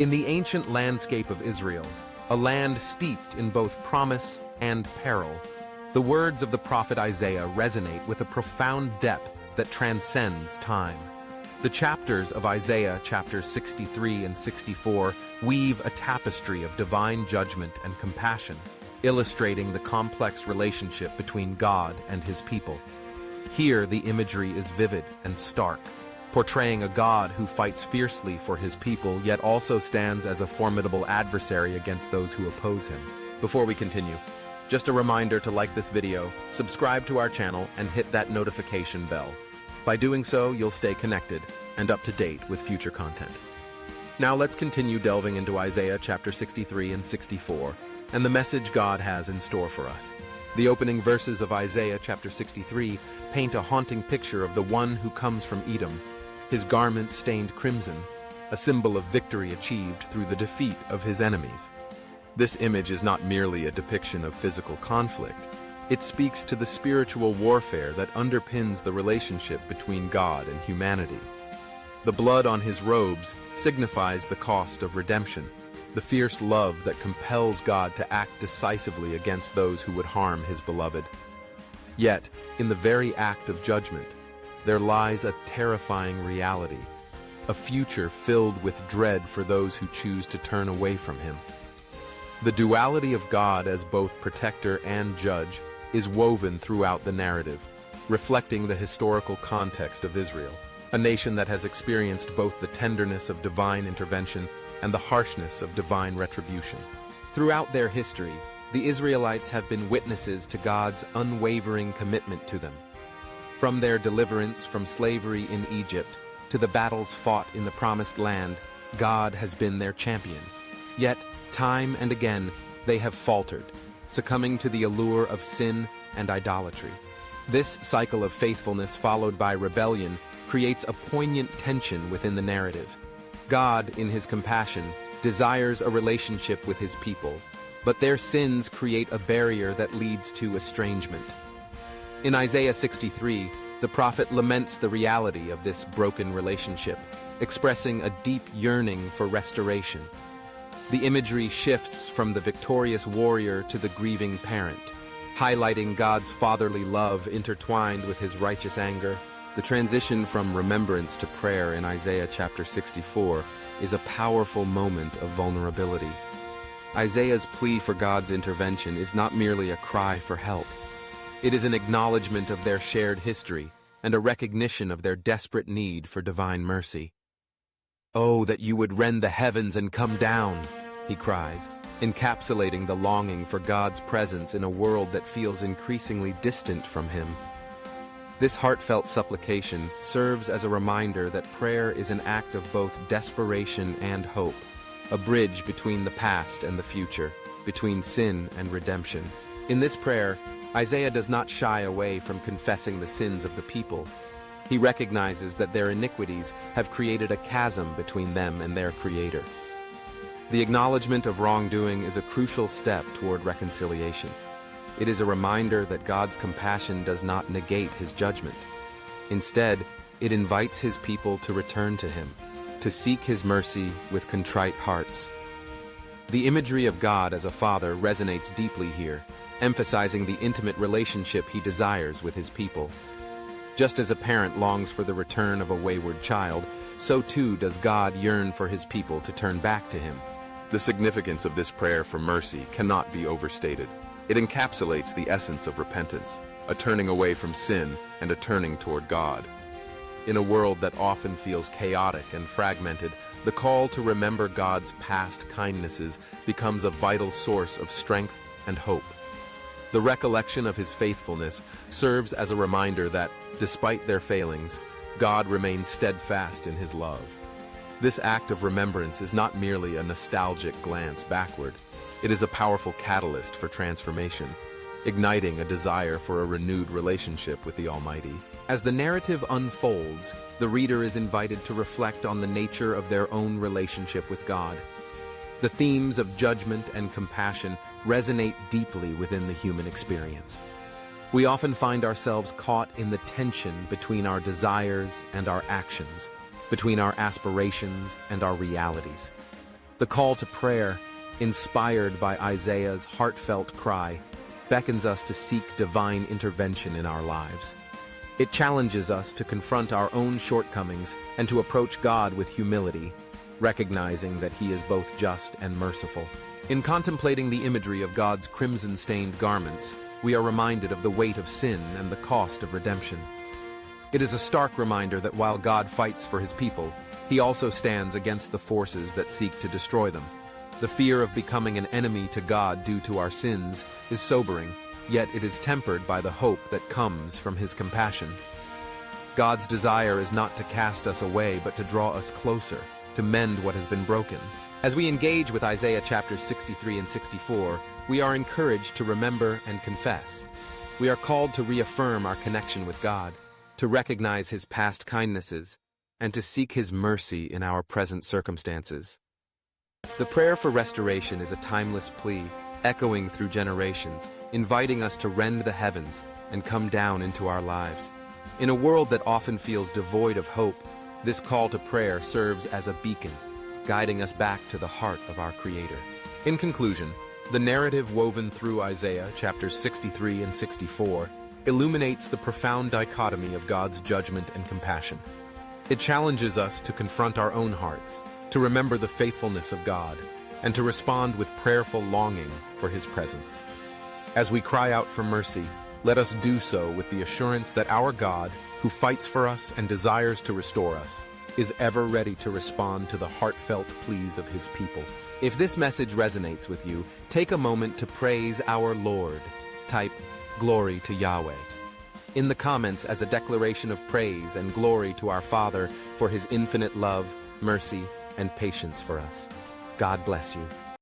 In the ancient landscape of Israel, a land steeped in both promise and peril, the words of the prophet Isaiah resonate with a profound depth that transcends time. The chapters of Isaiah, chapters 63 and 64, weave a tapestry of divine judgment and compassion, illustrating the complex relationship between God and his people. Here, the imagery is vivid and stark, portraying a God who fights fiercely for his people, yet also stands as a formidable adversary against those who oppose him. Before we continue, just a reminder to like this video, subscribe to our channel, and hit that notification bell. By doing so, you'll stay connected and up to date with future content. Now let's continue delving into Isaiah chapter 63 and 64, and the message God has in store for us. The opening verses of Isaiah chapter 63 paint a haunting picture of the one who comes from Edom, his garments stained crimson, a symbol of victory achieved through the defeat of his enemies. This image is not merely a depiction of physical conflict. It speaks to the spiritual warfare that underpins the relationship between God and humanity. The blood on his robes signifies the cost of redemption, the fierce love that compels God to act decisively against those who would harm his beloved. Yet, in the very act of judgment, there lies a terrifying reality, a future filled with dread for those who choose to turn away from him. The duality of God as both protector and judge is woven throughout the narrative, reflecting the historical context of Israel, a nation that has experienced both the tenderness of divine intervention and the harshness of divine retribution. Throughout their history, the Israelites have been witnesses to God's unwavering commitment to them. From their deliverance from slavery in Egypt to the battles fought in the Promised Land, God has been their champion. Yet, time and again, they have faltered, succumbing to the allure of sin and idolatry. This cycle of faithfulness followed by rebellion creates a poignant tension within the narrative. God, in his compassion, desires a relationship with his people, but their sins create a barrier that leads to estrangement. In Isaiah 63, the prophet laments the reality of this broken relationship, expressing a deep yearning for restoration. The imagery shifts from the victorious warrior to the grieving parent, highlighting God's fatherly love intertwined with his righteous anger. The transition from remembrance to prayer in Isaiah chapter 64 is a powerful moment of vulnerability. Isaiah's plea for God's intervention is not merely a cry for help. It is an acknowledgement of their shared history and a recognition of their desperate need for divine mercy. "Oh, that you would rend the heavens and come down," he cries, encapsulating the longing for God's presence in a world that feels increasingly distant from him. This heartfelt supplication serves as a reminder that prayer is an act of both desperation and hope, a bridge between the past and the future, between sin and redemption. In this prayer, Isaiah does not shy away from confessing the sins of the people. He recognizes that their iniquities have created a chasm between them and their Creator. The acknowledgement of wrongdoing is a crucial step toward reconciliation. It is a reminder that God's compassion does not negate his judgment. Instead, it invites his people to return to him, to seek his mercy with contrite hearts. The imagery of God as a father resonates deeply here, emphasizing the intimate relationship he desires with his people. Just as a parent longs for the return of a wayward child, so too does God yearn for his people to turn back to him. The significance of this prayer for mercy cannot be overstated. It encapsulates the essence of repentance, a turning away from sin and a turning toward God. In a world that often feels chaotic and fragmented, the call to remember God's past kindnesses becomes a vital source of strength and hope. The recollection of his faithfulness serves as a reminder that, despite their failings, God remains steadfast in his love. This act of remembrance is not merely a nostalgic glance backward. It is a powerful catalyst for transformation, igniting a desire for a renewed relationship with the Almighty. As the narrative unfolds, the reader is invited to reflect on the nature of their own relationship with God. The themes of judgment and compassion resonate deeply within the human experience. We often find ourselves caught in the tension between our desires and our actions, between our aspirations and our realities. The call to prayer, inspired by Isaiah's heartfelt cry, beckons us to seek divine intervention in our lives. It challenges us to confront our own shortcomings and to approach God with humility, recognizing that He is both just and merciful. In contemplating the imagery of God's crimson-stained garments, we are reminded of the weight of sin and the cost of redemption. It is a stark reminder that while God fights for His people, He also stands against the forces that seek to destroy them. The fear of becoming an enemy to God due to our sins is sobering, yet it is tempered by the hope that comes from His compassion. God's desire is not to cast us away, but to draw us closer, to mend what has been broken. As we engage with Isaiah chapters 63 and 64, we are encouraged to remember and confess. We are called to reaffirm our connection with God, to recognize His past kindnesses, and to seek His mercy in our present circumstances. The prayer for restoration is a timeless plea, echoing through generations, inviting us to rend the heavens and come down into our lives. In a world that often feels devoid of hope, this call to prayer serves as a beacon, guiding us back to the heart of our Creator. In conclusion, the narrative woven through Isaiah chapters 63 and 64 illuminates the profound dichotomy of God's judgment and compassion. It challenges us to confront our own hearts, to remember the faithfulness of God, and to respond with prayerful longing for His presence. As we cry out for mercy, let us do so with the assurance that our God, who fights for us and desires to restore us, is ever ready to respond to the heartfelt pleas of His people. If this message resonates with you, take a moment to praise our Lord. Type, "Glory to Yahweh," in the comments as a declaration of praise and glory to our Father for His infinite love, mercy, and patience for us. God bless you.